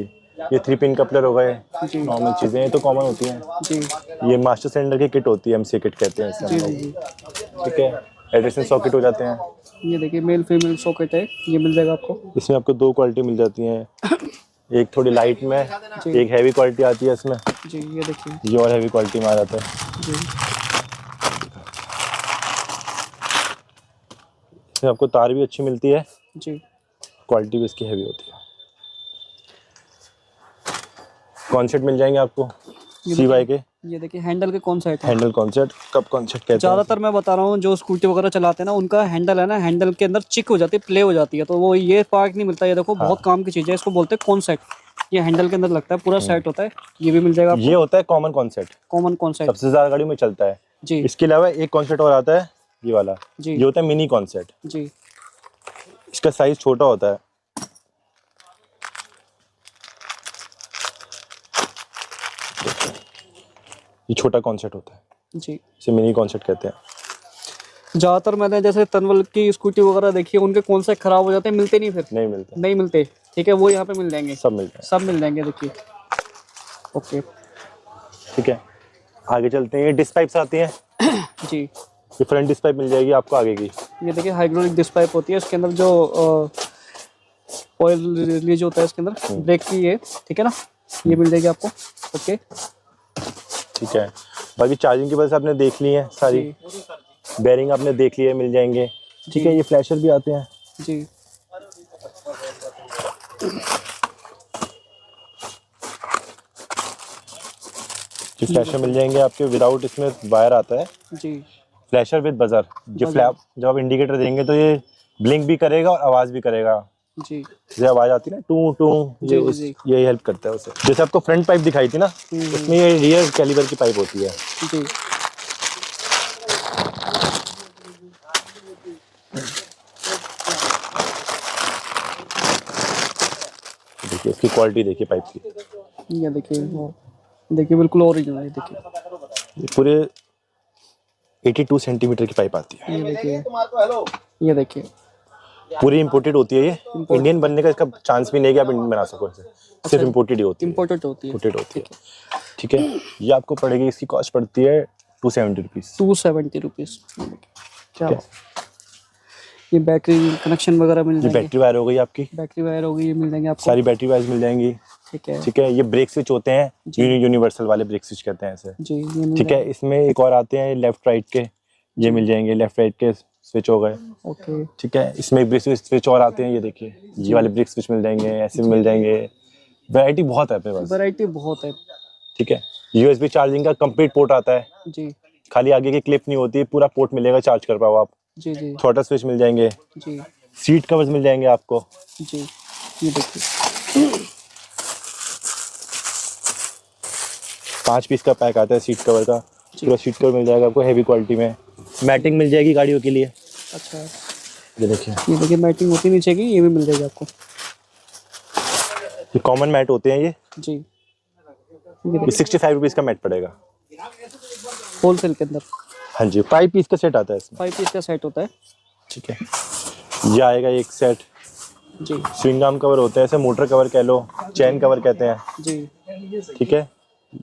ये 3 पिन कपलर हो गए, नॉर्मल चीज़ें, ये तो कॉमन होती हैं जी। ये मास्टर सिलेंडर की किट होती है, एमसी किट कहते हैं इसे हम लोग ठीक है। एडिशनल सॉकेट हो जाते हैं। ये देखिए मेल फीमेल सॉकेट है, ये मिल जाएगा आपको। इसमें आपको 2 क्वालिटी मिल जाती हैं, एक थोड़ी लाइट में, एक हैवी क्वालिटी आती है इसमें जी। ये देखिए ये और हैवी क्वालिटी में आ जाता है जी। इसमें आपको तार भी अच्छी मिलती है, जी क्वालिटी भी इसकी हैवी होती है। कॉन्सेप्ट मिल जाएंगे आपको CY के। ये देखिए हैंडल के कौन सा है, हैंडल कॉन्सेप्ट, कब कॉन्सेप्ट कहते हैं। ज़्यादातर मैं बता रहा हूँ जो स्कूटी वगैरह चलाते हैं ना, उनका हैंडल है ना, हैंडल के अंदर चिक हो जाती है, प्ले हो जाती है, तो वो ये पार्ट नहीं मिलता। ये देखो बहुत काम की चीज़ है, इसको बोलते हैं कॉन्सेप्ट। ये हैंडल के अंदर लगता है, पूरा सेट होता है, ये भी मिल जाएगा आपको। ये होता है कॉमन कॉन्सेप्ट, कॉमन कॉन्सेप्ट सबसे ज्यादा गाड़ी में चलता है जी इसके अलावा एक कॉन्सेप्ट और आता है, ये वाला जी ये होता है मिनी कॉन्सेप्ट। जी। इसका साइज छोटा होता है, ये छोटा कॉन्सेप्ट होता है, जी। इसे मिनी कॉन्सेप्ट कहते हैं। ज़्यादातर मैंने जैसे तनवल की स्कूटी वगैरह देखी है, उनके कौन से खराब हो जाते हैं, मिलते नहीं, फिर नहीं मिलते, नहीं मिलते। ठीक है, वो यहाँ पे मिल जाएंगे, सब मिलते हैं। सब मिल जाएंगे। देखिए ओके ठीक है, आगे चलते हैं। ये डिस्क पाइप्स आती हैं जी। ये फ्रंट डिस्क पाइप मिल जाएगी आपको आगे की। ये देखिए हाइड्रोलिक डिस्क पाइप होती है, इसके अंदर जो ऑयल रिलीज होता है इसके अंदर, ब्रेक की ये, ठीक है ना, ये मिल जाएगी आपको। ओके ठीक है, बाकी चार्जिंग की वजह से आपने देख ली है सारी, बेरिंग आपने देख लिया, मिल जाएंगे। ठीक है, ये फ्लैशर भी आते हैं जी। ये फ्लैशर मिल जाएंगे आपके विदाउट, इसमें वायर आता है जी। Flasher with buzzer. ये फ्लैप जब आप इंडिकेटर देंगे तो ये ब्लिंक भी करेगा और आवाज भी करेगा। जी जैसे आवाज आती है ना टू टू, ये हेल्प करता है उसे। जैसे आपको फ्रंट पाइप दिखाई थी ना, उसमें ये रियर कैलिबर की पाइप होती है। जी। देखिए इसकी क्वालिटी देखिए पाइप की, ये देखिए, वो देखिए बिल्कुल ओरिजिनल है। देखिए ये पूरे 82 सेंटीमीटर की पाइप आती है। ये देखिए, ये देखिए पूरी इंपोर्टेड होती है। ये इंडियन बनने का इसका चांस भी नहीं है कि आप इंडियन बना सको इसे, सिर्फ इंपोर्टेड ही होती है, इम्पोर्टेड होती है। इंपोर्टेड होती है। ठीक है, ये आपको पड़ेगी, इसकी कॉस्ट पड़ती है 270 रुपीज़। 270 रुपीज़। क्या ये बैटरी कनेक्शन वगैरह मिल ये जाएंगे, बैटरी वायर हो गई आपकी, बैटरी वायर होगी, ये मिल जाएंगे आपको। सारी बैटरी वायर्स मिल जाएंगी। ठीक है ठीक है, ये ब्रेक स्विच होते हैं, यूनिवर्सल वाले ब्रेक स्विच कहते हैं इसे। जी, ये मिल ठीक है, इसमें एक और आते हैं लेफ्ट राइट के, ये मिल जाएंगे, लेफ्ट राइट के स्विच हो गए। ओके ठीक है, इसमें ब्रेक स्विच और आते हैं, ये देखिए ये वाले ब्रेक स्विच मिल जाएंगे, ऐसे मिल जाएंगे। वैरायटी बहुत है अपने पास, वैरायटी बहुत है। ठीक है, USB चार्जिंग का कंप्लीट पोर्ट आता है, जी खाली आगे की क्लिप नहीं होती, पूरा पोर्ट मिलेगा, चार्ज कर पाओ आप। जी जी थ्रॉटल स्विच मिल जाएंगे, जी सीट कवर्स मिल जाएंगे आपको। जी। ये देखिए 5 पीस का पैक आता है सीट कवर का, पूरा सीट कवर मिल जाएगा आपको हैवी क्वालिटी में। मैटिंग मिल जाएगी गाड़ियों के लिए। अच्छा, ये देखिए मैटिंग होती नीचे की, ये भी मिल जाएगी आपको। ये कॉमन मैट होते हैं ये जी। ये 65 रुपीज़ का मैट पड़ेगा होलसेल के अंदर हाँ जी। 5 पीस का सेट आता है इसमें। 5 पीस का सेट होता है। ठीक है, ये आएगा एक सेट। जी स्विंग आर्म कवर होता है, ऐसे मोटर कवर कह लो, चैन कवर कहते हैं। जी। ठीक है,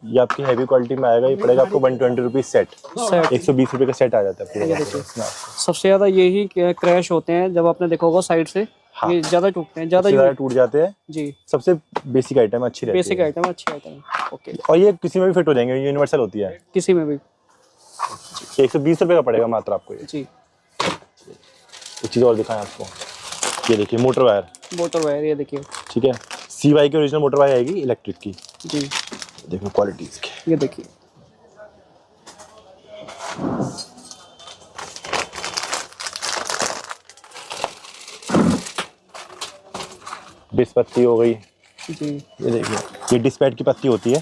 ये आपकी हैवी क्वालिटी में आएगा, ये पड़ेगा आपको 120 रुपीज़ सेट। 120 रुपये का सेट आ जाता है पूरा। सबसे ज़्यादा यही क्रैश होते हैं, जब आपने देखा होगा साइड से, हाँ। ये ज़्यादा टूटते हैं, ज़्यादा ज़्यादा टूट जाते हैं। जी, सबसे बेसिक आइटम अच्छी रहती बेसिक है, आइटम, अच्छी आइटम है। ओके, और ये किसी में भी फिट हो जाएंगे, यूनिवर्सल होती है। किसी में भी। 120 रुपये का पड़ेगा मात्र आपको ये। जी। एक चीज़ और दिखाएं आपको, ये देखिए मोटर वायर। मोटर वायर, ये देखिए। ठीक है, CY की ओरिजिनल मोटर वायर आएगी इलेक्ट्रिक की। जी, देखो क्वालिटी इसकी, ये देखिए। डिस्क पत्ती हो गई। जी, ये देखिए, ये डिस्पैड की पत्ती होती है।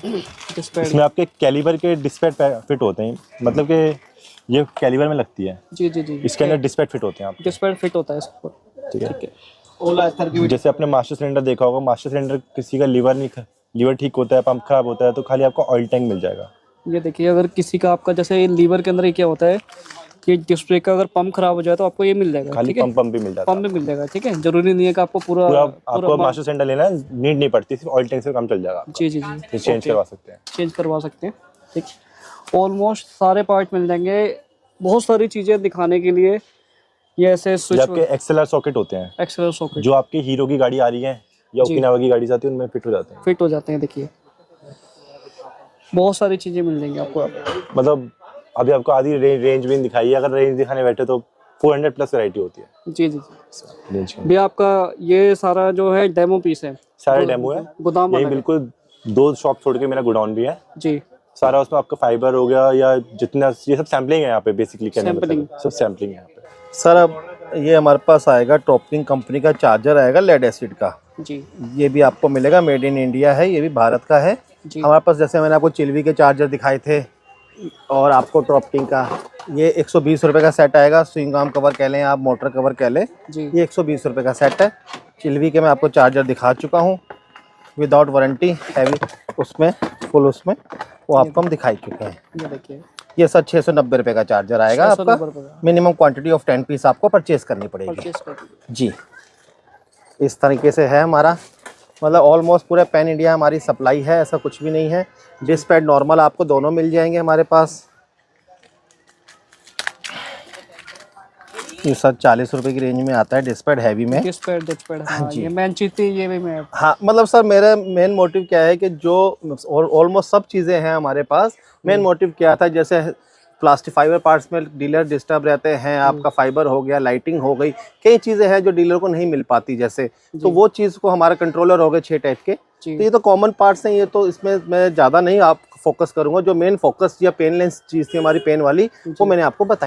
डिस्पैड। इसमें आपके कैलिबर के डिस्पैड फिट होते हैं, मतलब कि ये कैलिबर में लगती है। जी जी जी। इसके अंदर डिस्पैड फिट होते हैं आप। डिस्पैड फिट होता है इस पर। ठीक है, जैसे आपने मास्टर सिलेंडर देखा होगा, मास्टर सिलेंडर किसी का लीवर ठीक होता है, पंप खराब होता है, तो खाली आपको ऑयल टैंक मिल जाएगा। ये देखिए, अगर किसी का आपका जैसे लीवर के अंदर ये क्या होता है कि डिस्क ब्रेक का अगर पंप खराब हो जाए तो आपको ये मिल जाएगा। खाली ठीक है, पंप भी मिल जाता है। पंप भी मिल जाएगा। ठीक है, जरूरी नहीं है कि आपको पूरा आपको मास्टर सिलेंडर लेना नीड नहीं पड़ती, सिर्फ ऑयल टैंक से काम चल जाएगा। जी जी जी, चेंज करवा सकते हैं। चेंज करवा सकते हैं। ठीक, ऑलमोस्ट सारे पार्ट मिल जाएंगे। बहुत सारी चीज़ें दिखाने के लिए ये ऐसे स्विच, आपके XLR सॉकेट होते हैं, एक्सएल सॉकेट जो आपकी हीरो की गाड़ी आ रही है या ओकिनावा की गाड़ी आती है, उनमें फिट हो जाते हैं। फिट हो जाते हैं। देखिए बहुत सारी चीज़ें मिल जाएंगी आपको। मतलब अभी आपको आधी रेंज भी दिखाई है, अगर रेंज दिखाने बैठे तो 400 प्लस वैरायटी होती है जी जी रेंज में। भैया आपका ये सारा जो है डेमो पीस है, सारे डेमो है, गोदाम यही वाला है। बिल्कुल 2 शॉप छोड़ के मेरा गोडाउन भी है जी सारा। उसमें आपका फाइबर हो गया या जितना, ये सब सैम्पलिंग है यहाँ पे बेसिकली, कहने का Sampling। मतलब सब सैम्पलिंग है यहाँ पे। सर अब ये हमारे पास आएगा टॉपिंग कंपनी का चार्जर आएगा लेड एसिड का, जी ये भी आपको मिलेगा, मेड इन इंडिया है, ये भी भारत का है। जी हमारे पास जैसे मैंने आपको चिल्वी के चार्जर दिखाए थे और आपको टॉपिंग का, ये 120 रुपये का सेट आएगा। स्विंग आर्म कवर कह लें आप, मोटर कवर कह लें, जी ये 120 रुपये का सेट है। चिल्वी के मैं आपको चार्जर दिखा चुका हूँ विदाउट वारंटी, हैवी उसमें, फुल उसमें, वो आपको हम दिखाई चुके हैं। ये देखिए ये सर 690 रुपये का चार्जर आएगा 690 आपका। रुपये का। मिनिमम क्वांटिटी ऑफ 10 पीस आपको परचेज करनी पड़ेगी परचेस कर दीजिए। जी। इस तरीके से है हमारा, मतलब ऑलमोस्ट पूरे पैन इंडिया हमारी सप्लाई है, ऐसा कुछ भी नहीं है। डिस्क पैड नॉर्मल आपको दोनों मिल जाएंगे हमारे पास। ये सर 40 रुपये की रेंज में आता है डिस्क पैड हैवी में। डिस्क पैड हाँ, जी। ये मैन चीज थी, ये भी मैं हाँ मतलब सर मेरा मेन मोटिव क्या है कि जो ऑलमोस्ट सब चीज़ें हैं हमारे पास, मेन मोटिव क्या था, जैसे प्लास्टिक फाइबर पार्ट्स में डीलर डिस्टर्ब रहते हैं, आपका फाइबर हो गया, लाइटिंग हो गई, कई चीज़ें हैं जो डीलर को नहीं मिल पाती जैसे, तो वो चीज़ को हमारा कंट्रोलर हो गए 6 टाइप के, जी। तो ये तो कॉमन पार्ट्स हैं, ये तो इसमें मैं ज़्यादा नहीं आप फोकस करूँगा। जो मेन फोकस या पेन लेंस चीज़ थी हमारी पेन वाली, वो मैंने आपको बताई।